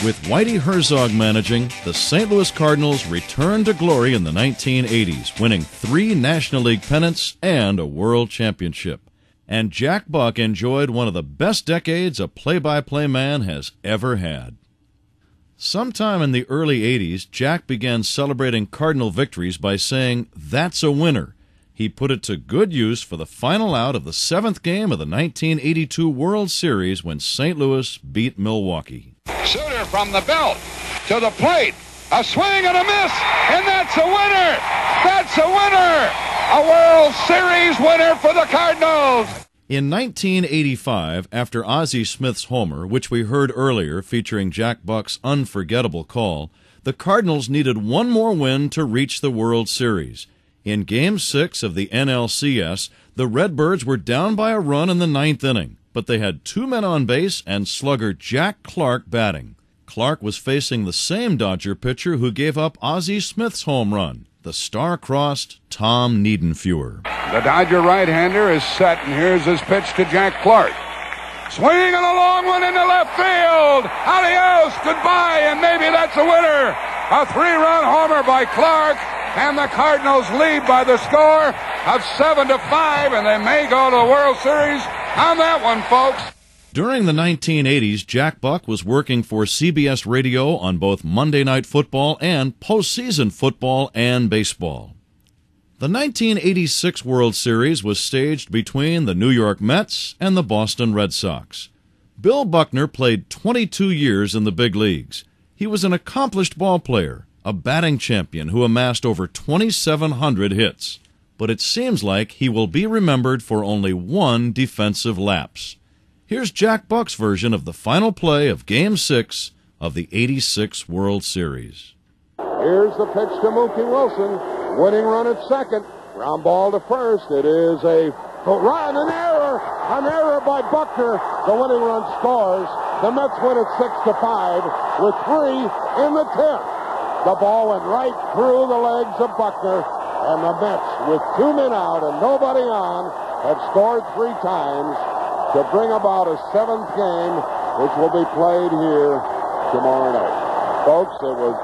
With Whitey Herzog managing, the St. Louis Cardinals returned to glory in the 1980s, winning 3 National League pennants and a World Championship. And Jack Buck enjoyed one of the best decades a play-by-play man has ever had. Sometime in the early 80s, Jack began celebrating Cardinal victories by saying, "That's a winner." He put it to good use for the final out of the 7th game of the 1982 World Series when St. Louis beat Milwaukee. Suter from the belt to the plate. A swing and a miss, and that's a winner! That's a winner! A World Series winner for the Cardinals! In 1985, after Ozzie Smith's homer, which we heard earlier featuring Jack Buck's unforgettable call, the Cardinals needed one more win to reach the World Series. In Game 6 of the NLCS, the Redbirds were down by a run in the 9th inning, but they had 2 men on base and slugger Jack Clark batting. Clark was facing the same Dodger pitcher who gave up Ozzie Smith's home run, the star-crossed Tom Niedenfuer. The Dodger right-hander is set, and here's his pitch to Jack Clark. Swing and a long one into left field. Adios, goodbye, and maybe that's a winner. A 3-run homer by Clark. And the Cardinals lead by the score of 7-5, and they may go to the World Series on that one, folks. During the 1980s, Jack Buck was working for CBS Radio on both Monday Night Football and postseason football and baseball. The 1986 World Series was staged between the New York Mets and the Boston Red Sox. Bill Buckner played 22 years in the big leagues. He was an accomplished ball player, a batting champion who amassed over 2,700 hits. But it seems like he will be remembered for only one defensive lapse. Here's Jack Buck's version of the final play of Game 6 of the '86 World Series. Here's the pitch to Mookie Wilson. Winning run at second. Ground ball to first. It is a run, an error. An error by Buckner. The winning run scores. The Mets win it 6-5 with 3 in the 10th. The ball went right through the legs of Buckner, and the Mets, with 2 men out and nobody on, have scored 3 times to bring about a 7th game, which will be played here tomorrow night. Folks, it was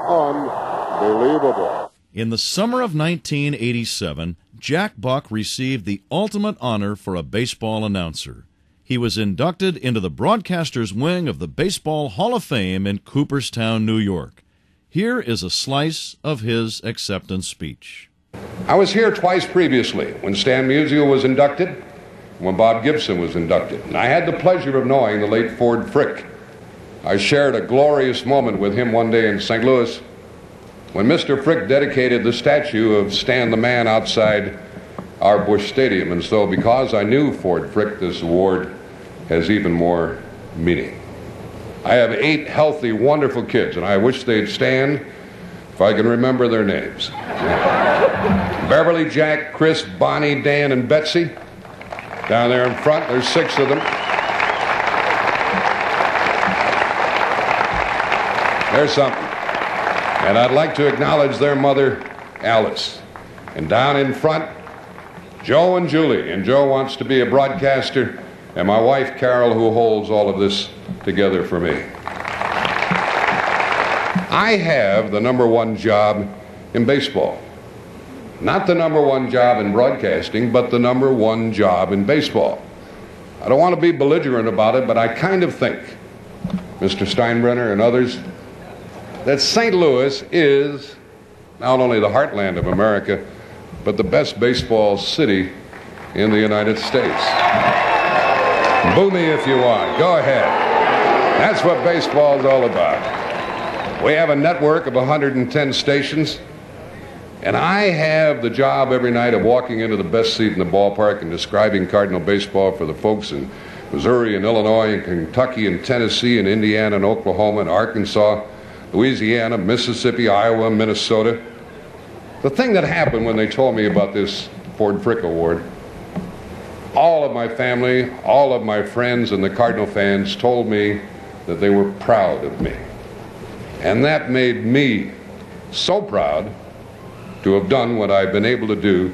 unbelievable. In the summer of 1987, Jack Buck received the ultimate honor for a baseball announcer. He was inducted into the broadcaster's wing of the Baseball Hall of Fame in Cooperstown, New York. Here is a slice of his acceptance speech. I was here twice previously, when Stan Musial was inducted, and when Bob Gibson was inducted. And I had the pleasure of knowing the late Ford Frick. I shared a glorious moment with him one day in St. Louis when Mr. Frick dedicated the statue of Stan the Man outside our Busch Stadium. And so because I knew Ford Frick, this award has even more meaning. I have 8 healthy, wonderful kids, and I wish they'd stand if I can remember their names. Beverly, Jack, Chris, Bonnie, Dan, and Betsy. Down there in front, there's 6 of them. There's something. And I'd like to acknowledge their mother, Alice. And down in front, Joe and Julie. And Joe wants to be a broadcaster, and my wife, Carol, who holds all of this together for me. I have the #1 job in baseball. Not the #1 job in broadcasting, but the #1 job in baseball. I don't want to be belligerent about it, but I kind of think, Mr. Steinbrenner and others, that St. Louis is not only the heartland of America, but the best baseball city in the United States. Boo me if you want. Go ahead. That's what baseball's all about. We have a network of 110 stations, and I have the job every night of walking into the best seat in the ballpark and describing Cardinal baseball for the folks in Missouri and Illinois and Kentucky and Tennessee and Indiana and Oklahoma and Arkansas, Louisiana, Mississippi, Iowa, Minnesota. The thing that happened when they told me about this Ford Frick Award, all of my family, all of my friends and the Cardinal fans told me that they were proud of me. And that made me so proud to have done what I've been able to do,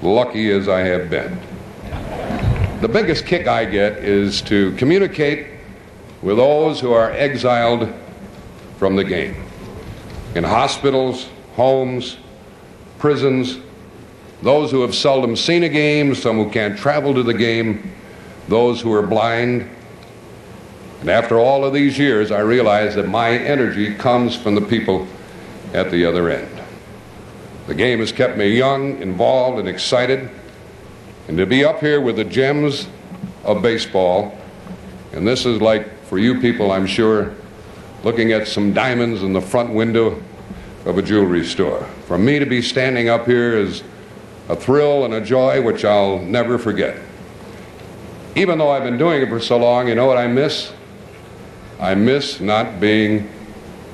lucky as I have been. The biggest kick I get is to communicate with those who are exiled from the game. In hospitals, homes, prisons, those who have seldom seen a game, some who can't travel to the game, those who are blind. And after all of these years, I realize that my energy comes from the people at the other end. The game has kept me young, involved, and excited. And to be up here with the gems of baseball, and this is like, for you people, I'm sure, looking at some diamonds in the front window of a jewelry store. For me to be standing up here is a thrill and a joy which I'll never forget. Even though I've been doing it for so long, you know what I miss? I miss not being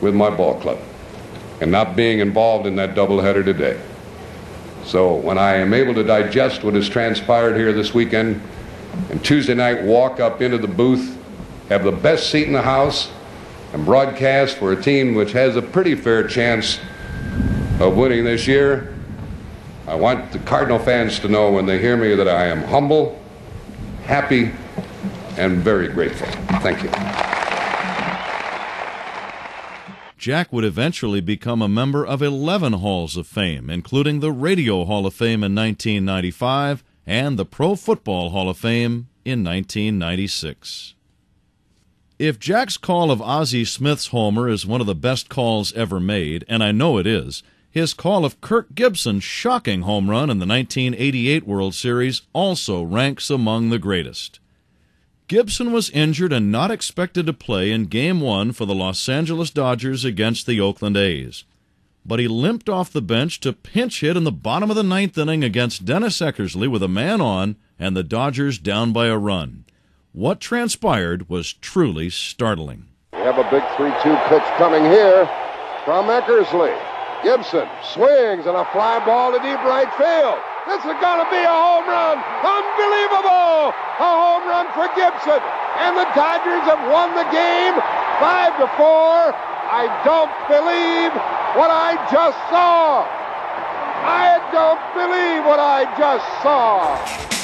with my ball club and not being involved in that doubleheader today. So when I am able to digest what has transpired here this weekend, and Tuesday night walk up into the booth, have the best seat in the house, and broadcast for a team which has a pretty fair chance of winning this year, I want the Cardinal fans to know when they hear me that I am humble, happy, and very grateful. Thank you. Jack would eventually become a member of 11 Halls of Fame, including the Radio Hall of Fame in 1995 and the Pro Football Hall of Fame in 1996. If Jack's call of Ozzie Smith's homer is one of the best calls ever made, and I know it is, his call of Kirk Gibson's shocking home run in the 1988 World Series also ranks among the greatest. Gibson was injured and not expected to play in Game 1 for the Los Angeles Dodgers against the Oakland A's. But he limped off the bench to pinch hit in the bottom of the ninth inning against Dennis Eckersley with a man on and the Dodgers down by a run. What transpired was truly startling. We have a big 3-2 pitch coming here from Eckersley. Gibson swings and a fly ball to deep right field. This is going to be a home run. Unbelievable! A home run for Gibson. And the Dodgers have won the game 5-4. I don't believe what I just saw. I don't believe what I just saw.